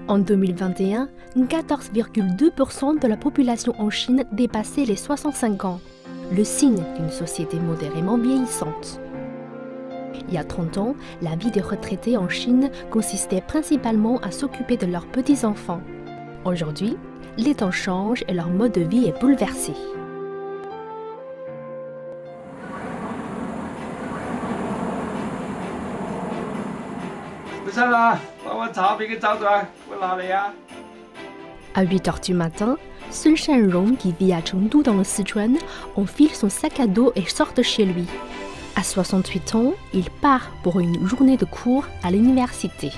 En 2021, 14,2% de la population en Chine dépassait les 65 ans, le signe d'une société modérément vieillissante. Il y a 30 ans, la vie des retraités en Chine consistait principalement à s'occuper de leurs petits-enfants. Aujourd'hui, les temps changent et leur mode de vie est bouleversé. À 8 h du matin, Sun Shanrong, qui vit à Chengdu dans le Sichuan, enfile son sac à dos et sort de chez lui. À 68 ans, il part pour une journée de cours à l'université.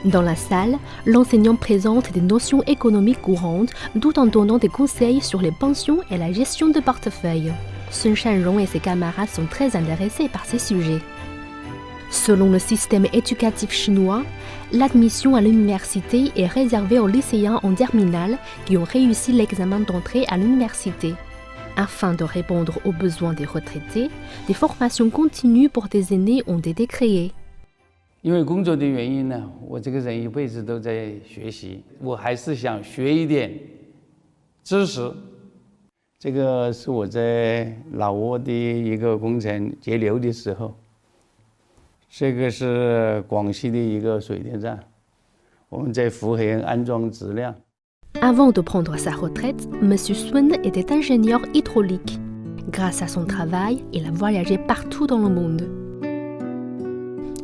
Dans la salle, l'enseignant présente des notions économiques courantes tout en donnant des conseils sur les pensions et la gestion de portefeuille. Sun Shanrong et ses camarades sont très intéressés par ces sujets. Selon le système éducatif chinois, l'admission à l'université est réservée aux lycéens en terminale qui ont réussi l'examen d'entrée à l'université. Afin de répondre aux besoins des retraités, des formations continues pour des aînés ont été créées. 因为工作的原因呢，我这个人一辈子都在学习，我还是想学一点知识。这个是我在老挝的一个工程节流的时候，这个是广西的一个水电站，我们在福黑安装质量。 Avant de prendre sa retraite, M. Sun était ingénieur hydraulique. Grâce à son travail, il a voyagé partout dans le monde.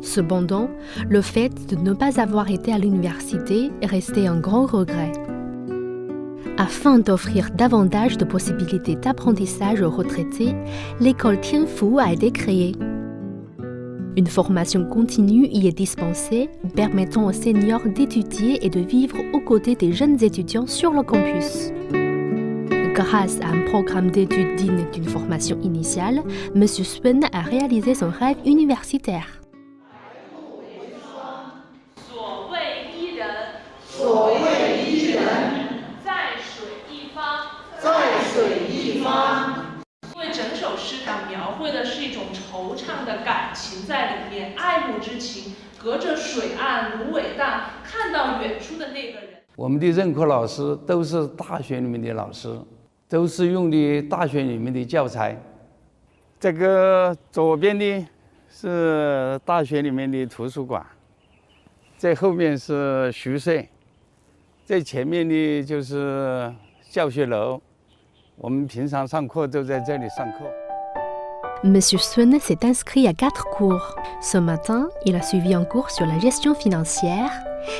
Cependant, le fait de ne pas avoir été à l'université restait un grand regret. Afin d'offrir davantage de possibilités d'apprentissage aux retraités, l'école Tianfu a été créée. Une formation continue y est dispensée, permettant aux seniors d'étudier et de vivre aux côtés des jeunes étudiants sur le campus. Grâce à un programme d'études digne d'une formation initiale, M. Sun a réalisé son rêve universitaire. Monsieur Sun s'est inscrit à 4 cours. Ce matin, il a suivi un cours sur la gestion financière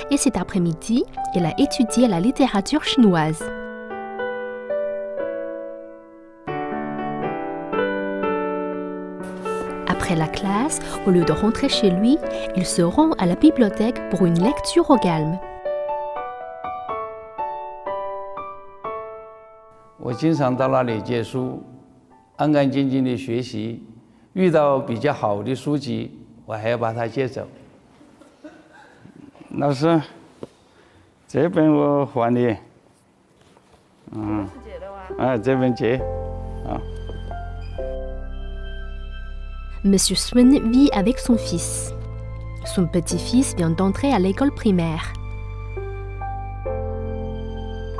et cet après-midi, il a étudié la littérature chinoise. Après la classe, au lieu de rentrer chez lui, il se rend à la bibliothèque pour une lecture au calme. 我经常到那里借书，安安静静的学习。遇到比较好的书籍，我还要把它借走。老师，这本我还你。这本借。Monsieur Sun vit avec son fils. Son petit-fils vient d'entrer à l'école primaire.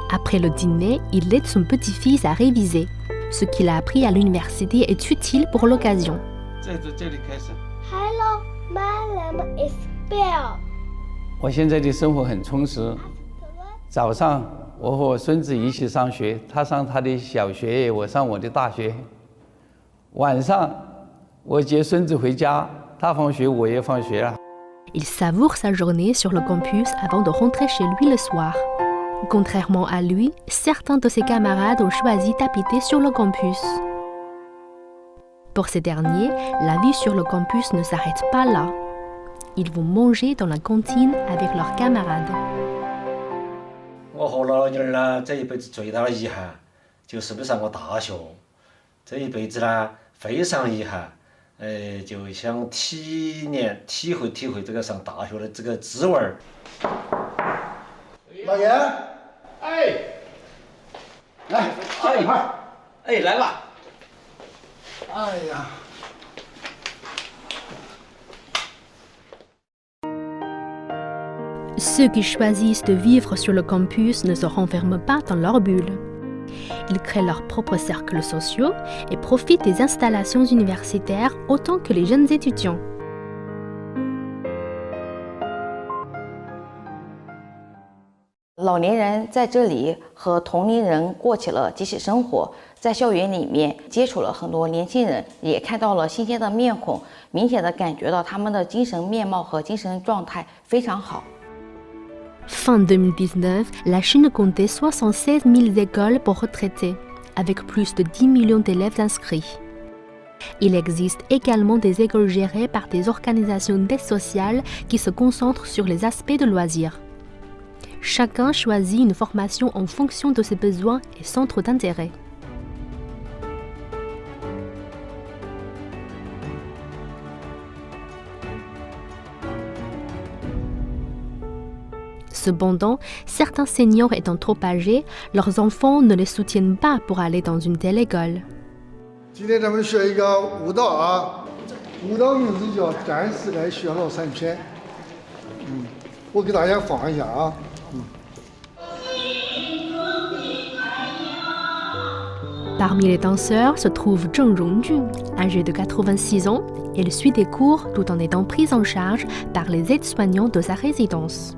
Après le dîner, il aide son petit-fils à réviser. Ce qu'il a appris à l'université est utile pour l'occasion. Hello, my name is Bill. 我现在的生活很充实。早上我和我孙子一起上学，他上他的小学，我上我的大学。晚上我接孙子回家，他放学我也放学了。 Il savoure sa journée sur le campus avant de rentrer chez lui le soir. Contrairement à lui, certains de ses camarades ont choisi d'habiter sur le campus. Pour ces derniers, la vie sur le campus ne s'arrête pas là. Ils vont manger dans la cantine avec leurs camarades. 我和老妞儿呢，这一辈子最大的遗憾就是没上过大学，这一辈子呢，非常遗憾，就想体会这个上大学的这个滋味儿。老严，哎，来下一盘，哎，来吧。哎呀。Ceux qui choisissent de vivre sur le campus ne se renferment pas dans leur bulle. Ils créent leurs propres cercles sociaux et profitent des installations universitaires autant que les jeunes étudiants. 老年人在这里和同龄人过起了集体生活，在校园里面接触了很多年轻人，也看到了新鲜的面孔，明显的感觉到他们的精神面貌和精神状态非常好。 Fin 2019, la Chine comptait 76 000 écoles pour retraités, avec plus de 10 millions d'élèves inscrits. Il existe également des écoles gérées par des organisations d'aide sociale qui se concentrent sur les aspects de loisirs. Chacun choisit une formation en fonction de ses besoins et centres d'intérêt. Cependant, certains seniors étant trop âgés, leurs enfants ne les soutiennent pas pour aller dans une telle école. 今天咱们学一个舞蹈啊，舞蹈名字叫《战士来学老三篇》。我给大家放一下啊。Parmi les danseurs se trouve Zheng Rongjun, âgé de 86 ans. Elle suit des cours tout en étant prise en charge par les aides-soignants de sa résidence.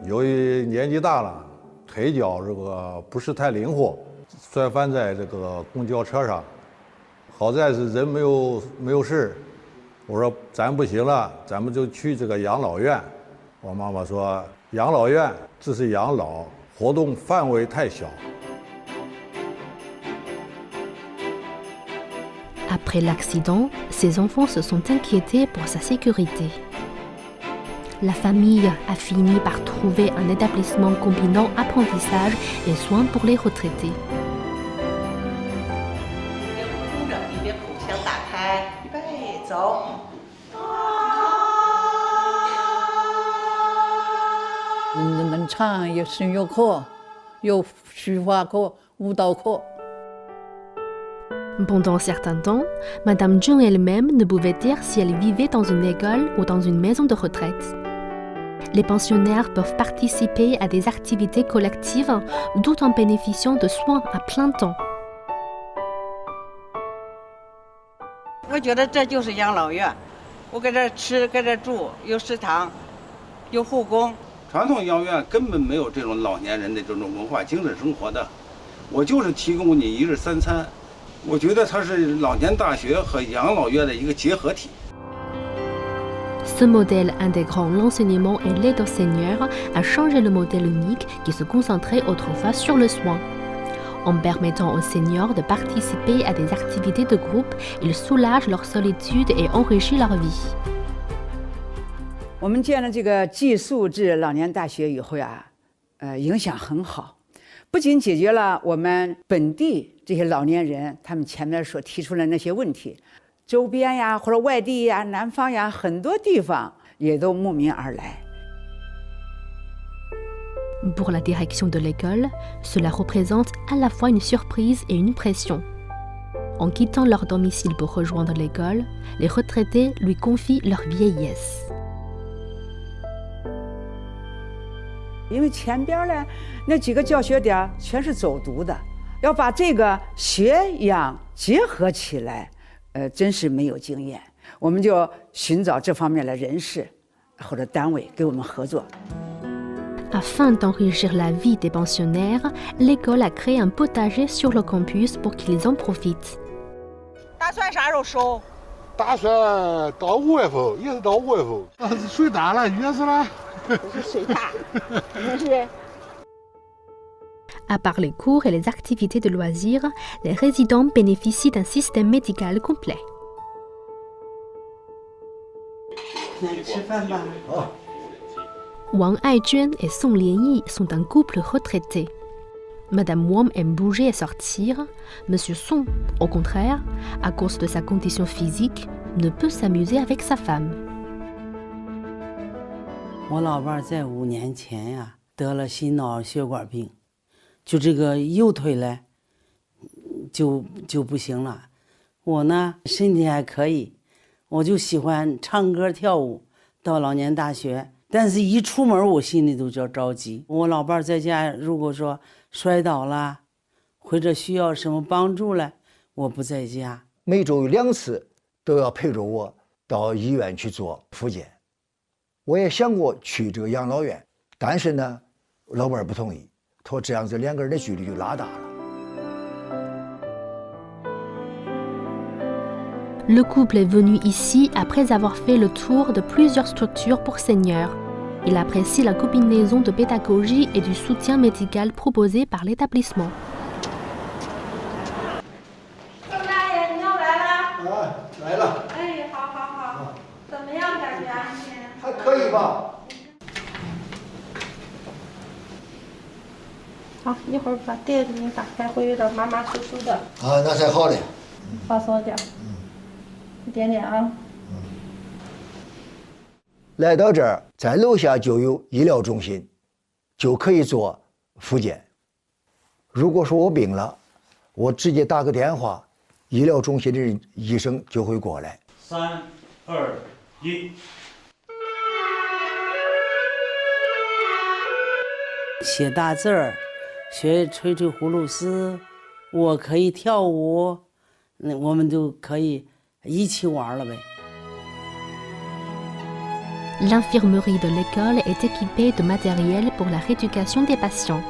由于年纪大了，腿脚这个不是太灵活，摔翻在这个公交车上。好在是人没有事。我说咱不行了，咱们就去这个养老院。我妈妈说养老院只是养老，活动范围太小。 Après l'accident, ses enfants se sont inquiétés pour sa sécurité. La famille a fini par trouver un établissement combinant apprentissage et soins pour les retraités. 哭着一边口腔打开，预备走。能唱，有声乐课，有书法课、舞蹈课。 Pendant un certain temps, Madame Zheng elle-même ne pouvait dire si elle vivait dans une école ou dans une maison de retraite. Les pensionnaires peuvent participer à des activités collectives tout en bénéficiant de soins à plein temps. 我觉得这就是养老院，我搁这吃，搁这住，有食堂，有护工。传统养老院根本没有这种老年人的这种文化精神生活的，我就是提供你一日三餐。 我觉得它是老年大学和养老院的一个结合体。 Ce modèle intégrant l'enseignement et l'aide aux seniors a changé le modèle unique qui se concentrait autrefois sur le soin. En permettant aux seniors de participer à des activités de groupe, ils soulagent leur solitude et enrichissent leur vie. 我们建了这个寄宿制老年大学以后呀，影响很好，不仅解决了我们本地这些老年人他们前面所提出的那些问题，周边呀或者外地呀、南方呀很多地方也都慕名而来。 Pour la direction de l'école, cela représente à la fois une surprise et une pression. En quittant leur domicile pour rejoindre l'école, les retraités lui confient leur vieillesse. 因为前边呢那几个教学点全是走读的，要把这个学养结合起来，真是没有经验。我们就寻找这方面的人士或者单位给我们合作。 Afin d'enrichir la vie des pensionnaires, l'école a créé un potager sur le campus pour qu'ils en profitent. 大蒜啥时候收？大蒜到5月份，也是到5月份。水大了，淹死了。是水大，是。 À part les cours et les activités de loisirs, les résidents bénéficient d'un système médical complet. 来吃饭吧。 Wang Aizhen et Song Lianyi sont un couple retraité. Madame Wom aime bouger et sortir. Monsieur Song, au contraire, à cause de sa condition physique, ne peut s'amuser avec sa femme. 我老伴在5年前呀得了心脑血管病，就这个右腿嘞就不行了。我呢身体还可以，我就喜欢唱歌跳舞，到老年大学。但是一出门我心里都着急。我老伴在家如果说摔倒了，或者需要什么帮助了，我不在家。每周有2次都要陪着我到医院去做复检。我也想过去这个养老院，但是呢，老伴不同意，他说这样子2个人的距离就拉大了。 Le couple est venu ici après avoir fait le tour de plusieurs structures pour seniors. Il apprécie la combinaison de pédagogie et du soutien médical proposé par l'établissement. 郑大爷，你又来了。啊，来了。哎，好，怎么样感觉啊？还可以吧。好，一会儿把店给你打开，会有点麻麻酥酥的。啊，那才好嘞。放松点。一点点啊。来到这儿，在楼下就有医疗中心，就可以做复检。如果说我病了，我直接打个电话，医疗中心的医生就会过来。3、2、1。写大字儿，学吹葫芦丝，我可以跳舞，我们就可以一起玩了呗。 L'infirmerie de l'école est équipée de matériel pour la rééducation des patients.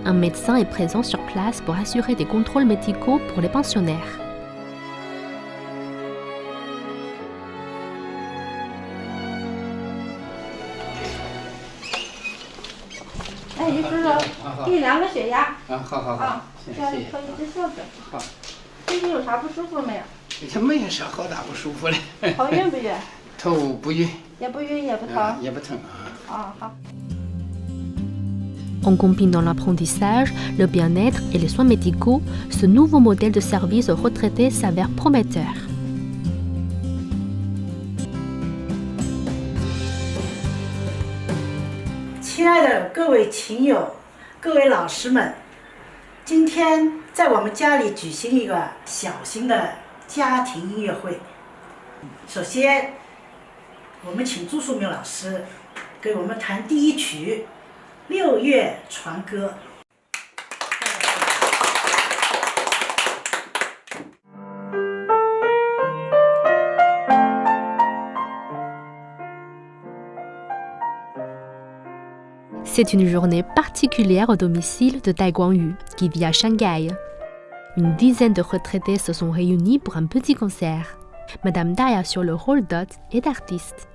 Un médecin est présent sur place pour assurer des contrôles médicaux pour les pensionnaires. Eh, 你吃了1、2个血压。啊，好，家里可以支效着。好。最近有啥不舒服没有？这没有啥好大不舒服嘞。头晕不晕？头不晕。也不晕也不疼。也不疼啊。好。 En combinant l'apprentissage, le bien-être et les soins médicaux, ce nouveau modèle de service aux retraités s'avère prometteur. 亲爱的各位亲友、各位老师们，今天在我们家里举行一个小型的家庭音乐会。首先，我们请朱树明老师给我们弹第1曲《6月船歌》。 C'est une journée particulière au domicile de Dai Guangyu, qui vit à Shanghai. Une dizaine de retraités se sont réunis pour un petit concert. Madame Dai assure le rôle d'hôte et d'artiste.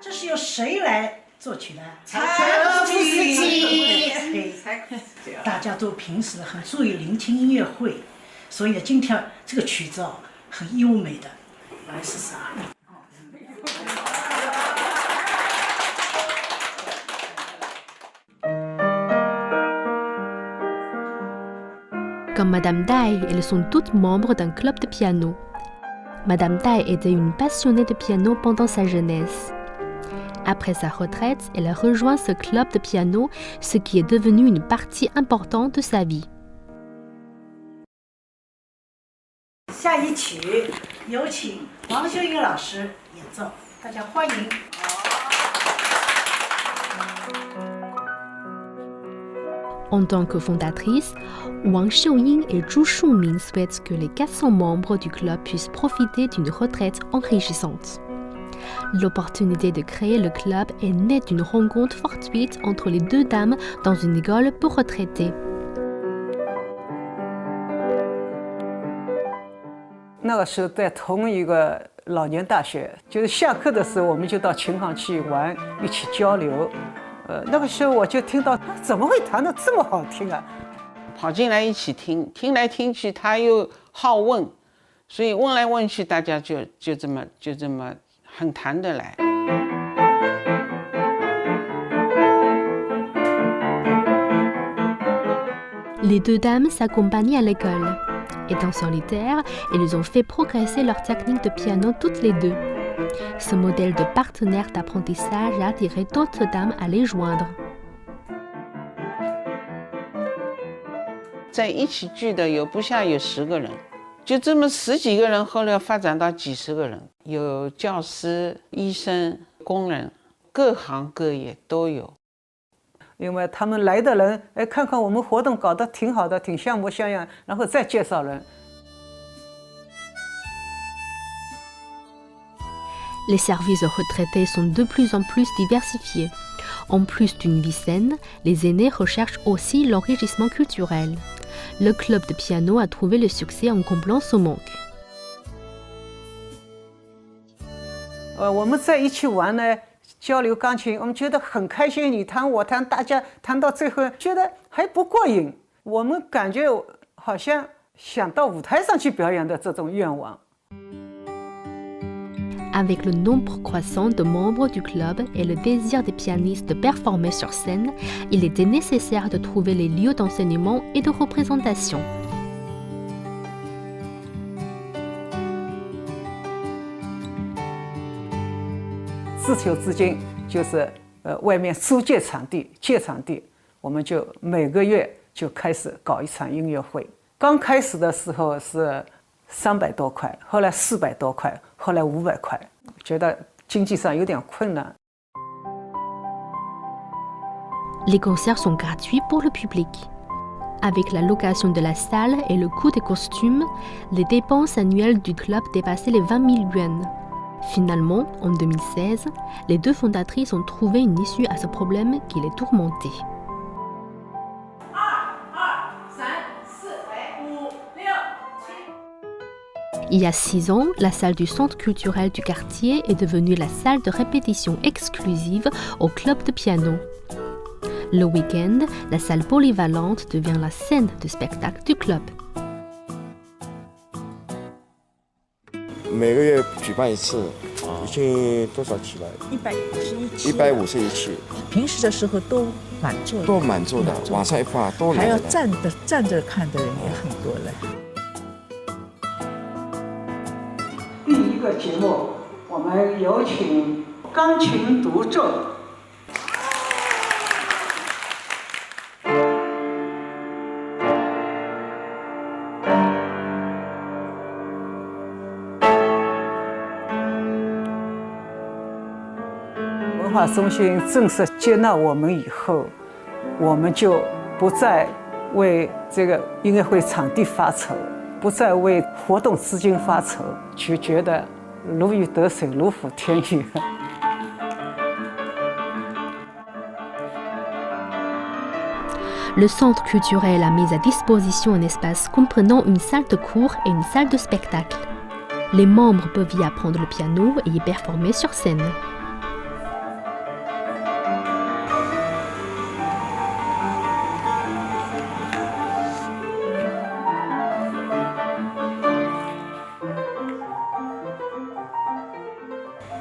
C'est 由谁来作曲的？柴可夫斯基。大家都平时很注意聆听音乐会，所以呢，今天这个曲子很优美的，来试试啊。 Comme Madame Dai, elles sont toutes membres d'un club de piano. Madame Dai était une passionnée de piano pendant sa jeunesse. Après sa retraite, elle a rejoint ce club de piano, ce qui est devenu une partie importante de sa vie. 下一曲有请王秀英老师演奏，大家欢迎。 En tant que fondatrice, Wang Xiuying et Zhu Shuming souhaitent que les 400 membres du club puissent profiter d'une retraite enrichissante. L'opportunité de créer le club est née d'une rencontre fortuite entre les deux dames dans une école pour retraités. 那个时候在同一个老年大学，就是下课的时候我们就到琴行去玩，一起交流。那个时候我就听到，怎么会弹得这么好听啊？跑进来一起听，听来听去，他又好问，所以问来问去，大家就这么很谈得来。Les deux dames s'accompagnaient à l'école. Étant solitaires, elles ont fait progresser leur technique de piano toutes les deux. Ce modèle de partenaire d'apprentissage a attiré d'autres dames à les joindre. 在一起聚的有不下有10个人，就这么10几个人，后来发展到几十个人，有教师、医生、工人，各行各业都有。因为他们来的人，哎，看看我们活动搞得挺好的，挺像模像样，然后再介绍人。 Les services aux retraités sont de plus en plus diversifiés. En plus d'une vie saine, les aînés recherchent aussi l'enrichissement culturel. Le club de piano a trouvé le succès en comblant ce manque. 我们在一起玩呢，交流钢琴，我们觉得很开心，你弹我弹，大家弹到最后觉得还不过瘾，我们感觉好像想到舞台上去表演的这种愿望。 Avec le nombre croissant de membres du club et le désir des pianistes de performer sur scène, il était nécessaire de trouver les lieux d'enseignement et de représentation. 自求资金就是外面租借场地，借场地，我们就每个月就开始搞一场音乐会。刚开始的时候是300多块，后来400多块，后来500块，觉得经济上有点困难。 Les concerts sont gratuits pour le public. Avec la location de la salle et le coût des costumes, les dépenses annuelles du club dépassaient les 20 000 yuans. Finalement, en 2016, les deux fondatrices ont trouvé une issue à ce problème qui les tourmentait. Il y a 6 ans, la salle du centre culturel du quartier est devenue la salle de répétition exclusive au club de piano. Le week-end, la salle polyvalente devient la scène de spectacle du club. 每个月举办一次，一期多少期来？150一期。平时的时候都满座的。都满座的，晚上一放都来。还要站着看的人也很多了。第一个节目，我们有请钢琴独奏。 文化中心正式接纳我们以后，我们就不再为这个音乐会场地发愁，不再为活动资金发愁，就觉得如鱼得水，如虎添翼。Le centre culturel a mis à disposition un espace comprenant une salle de cours et une salle de spectacle. Les membres peuvent y apprendre le piano et y performer sur scène. «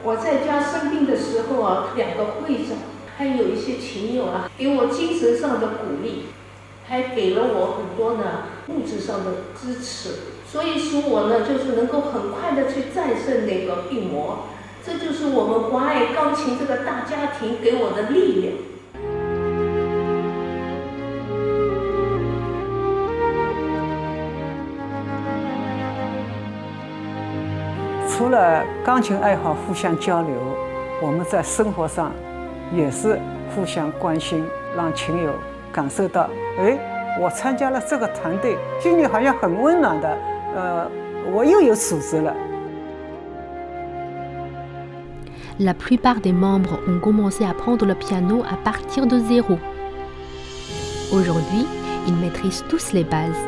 我在家生病的时候啊，2个会长，还有一些亲友啊，给我精神上的鼓励，还给了我很多呢物质上的支持，所以使我呢就是能够很快的去战胜那个病魔。这就是我们华爱钢琴这个大家庭给我的力量。 除了钢琴爱好互相交流，我们在生活上也是互相关心，让亲友感受到，哎，我参加了这个团队，心里好像很温暖的，我又有组织了。 La plupart des membres ont commencé à apprendre le piano à partir de 0. Aujourd'hui, ils maîtrisent tous les bases.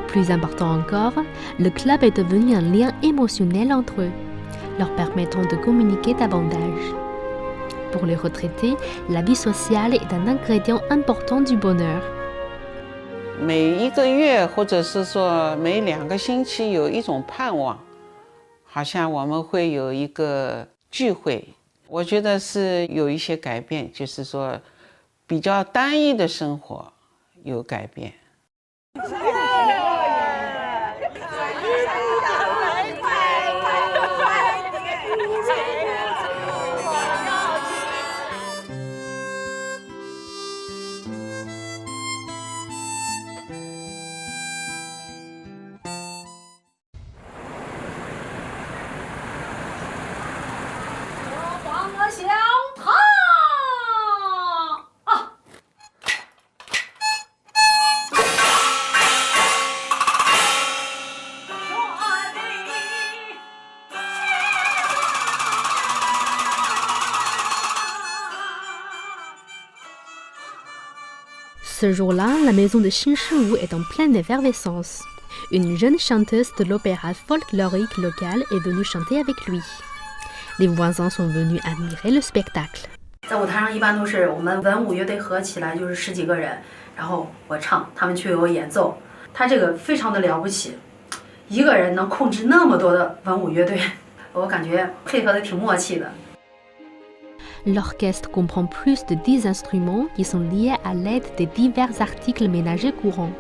Plus important encore, le club est devenu un lien émotionnel entre eux, leur permettant de communiquer davantage. Pour les retraités, la vie sociale est un ingrédient important du bonheur. 每1个月或者是说每2个星期有一种盼望，好像我们会有一个聚会。我觉得是有一些改变，就是说比较单一的生活有改变。小汤啊！Ce jour-là, la maison de Xin Shiwu est en pleine effervescence. Une jeune chanteuse de l'opéra folklorique local est venue chanter avec lui. Les voisins sont venus admirer le spectacle. 在舞台上一般都是我们文武乐队合起来就是10几个人，然后我唱，他们去给我演奏。他这个非常的了不起，一个人能控制那么多的文武乐队，我感觉配合的挺默契的。L'orchestre comprend plus de 10 instruments qui sont liés à l'aide des divers articles ménagers courants.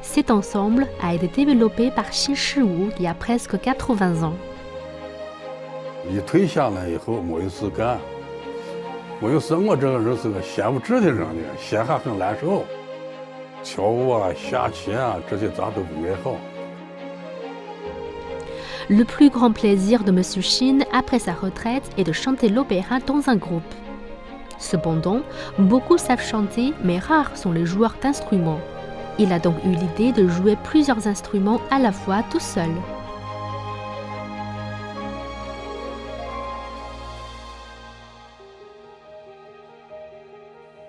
Cet ensemble a été développé par Xin Shiwu il y a presque 80 ans. 一退下来以后没有事干，我有事，我这个人是个闲不治的人呢，闲还很难受。跳舞啊、下棋啊，这些咱都不爱好。 Le plus grand plaisir de Monsieur Xin après sa retraite est de chanter l'opéra dans un groupe. Cependant, beaucoup savent chanter, mais rares sont les joueurs d'instruments. Il a donc eu l'idée de jouer plusieurs instruments à la fois tout seul.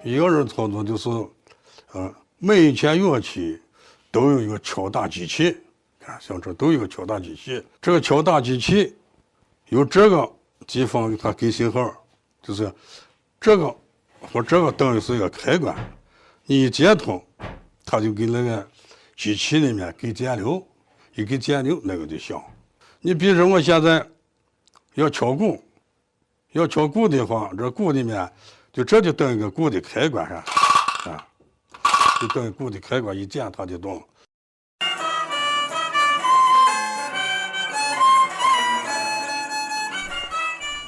Il y a un操作就是，每一件乐器都有一个敲打机器。 像这都有个敲打机器，这个敲打机器有这个地方它给信号，就是这个和这个等于是一个开关，你一接通，它就给那个机器里面给电流，一给电流那个就响。你比如我现在要敲鼓，要敲鼓的话，这鼓里面就这就等于个鼓的开关上，啊，就等于鼓的开关一点它就动。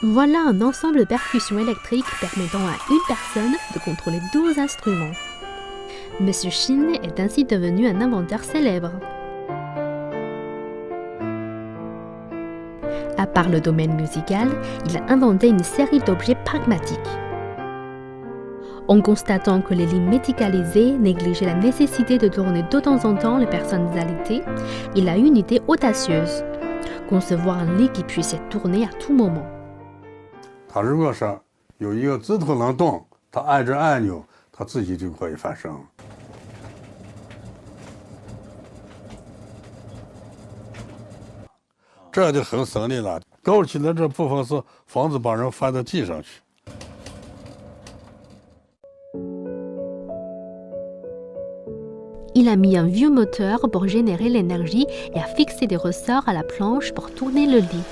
Voilà un ensemble de percussions électriques permettant à une personne de contrôler 12 instruments. Monsieur Xin est ainsi devenu un inventeur célèbre. À part le domaine musical, il a inventé une série d'objets pragmatiques. En constatant que les lits médicalisés négligeaient la nécessité de tourner de temps en temps les personnes alitées, il a eu une idée audacieuse, concevoir un lit qui puisse être tourné à tout moment. 它如果是有一个指头能动，它按着按钮，它自己就可以发声。这就很省力了。高起来这部分是防止把人翻到地上去。 Il a mis un vieux moteur pour générer l'énergie et a fixé des ressorts à la planche pour tourner le lit.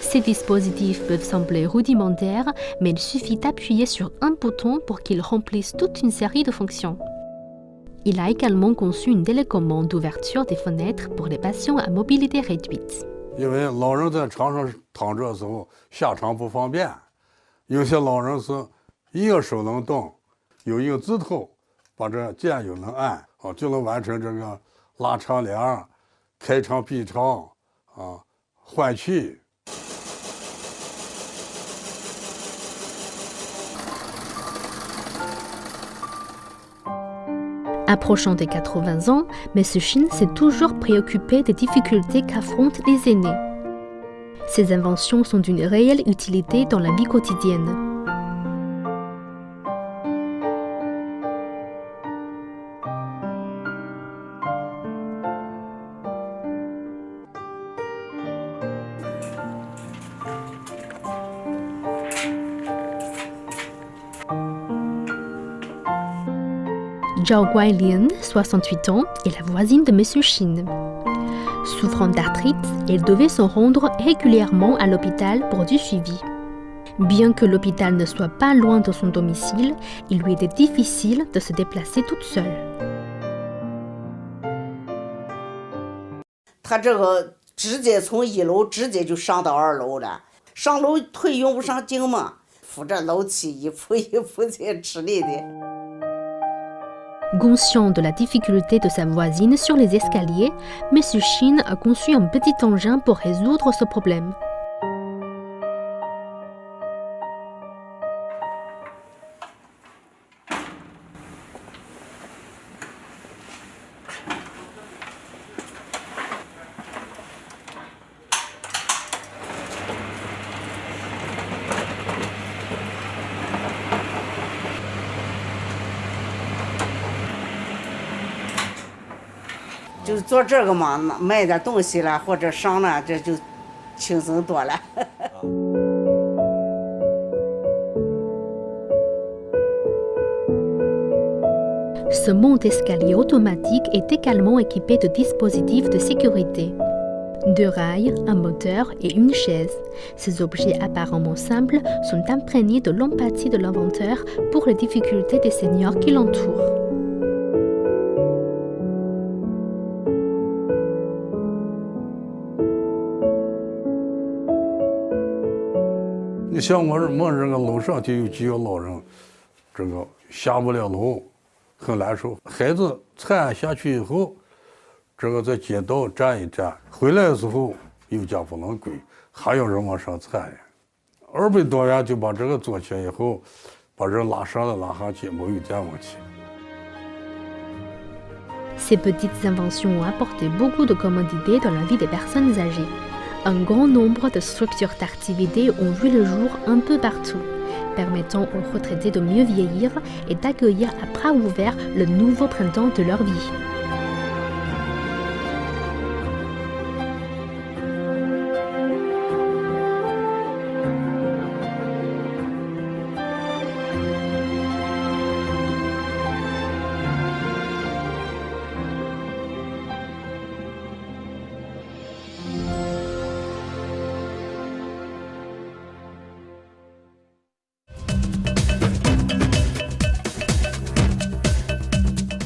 Ces dispositifs peuvent sembler rudimentaires, mais il suffit d'appuyer sur un bouton pour qu'ils remplissent toute une série de fonctions. Il a également conçu une télécommande d'ouverture des fenêtres pour les patients à mobilité réduite. 因为老人在床上躺着的时候下床不方便，有些老人是一个手能动，有一个指头把这键就能按，就能完成这个拉窗帘、开窗闭窗啊、换气。 Approchant des 80 ans, M. Xin s'est toujours préoccupé des difficultés qu'affrontent les aînés. Ces inventions sont d'une réelle utilité dans la vie quotidienne. Zhao Guailian, 68 ans, est la voisine de M. Xin. Souffrant d'arthrite, elle devait se rendre régulièrement à l'hôpital pour du suivi. Bien que l'hôpital ne soit pas loin de son domicile, il lui était difficile de se déplacer toute seule. 他这个直接从1楼直接就上到2楼了，上楼腿用不上劲嘛，扶着楼梯一步一步的吃力的。 Conscient de la difficulté de sa voisine sur les escaliers, M. Shin a conçu un petit engin pour résoudre ce problème.就是做这个嘛，卖点东西了或者伤了，这就轻松多了。Ce monte-escalier automatique est également équipé de dispositifs de sécurité. 2 rails, un moteur et une chaise. Ces objets apparemment simples sont imprégnés de l'empathie de l'inventeur pour les difficultés des seniors qui l'entourent. 你像我这个楼上就有几个老人，这个下不了楼，很难受。孩子产下去以后，这个在街道站一站，回来的时候有家不能归，还有人往上产呀。200多元就把这个做起来以后，把人拉上了拉下去，没有点问题。 Ces petites inventions ont apporté beaucoup de commodité dans la vie des personnes âgées. Un grand nombre de structures d'activité ont vu le jour un peu partout, permettant aux retraités de mieux vieillir et d'accueillir à bras ouverts le nouveau printemps de leur vie.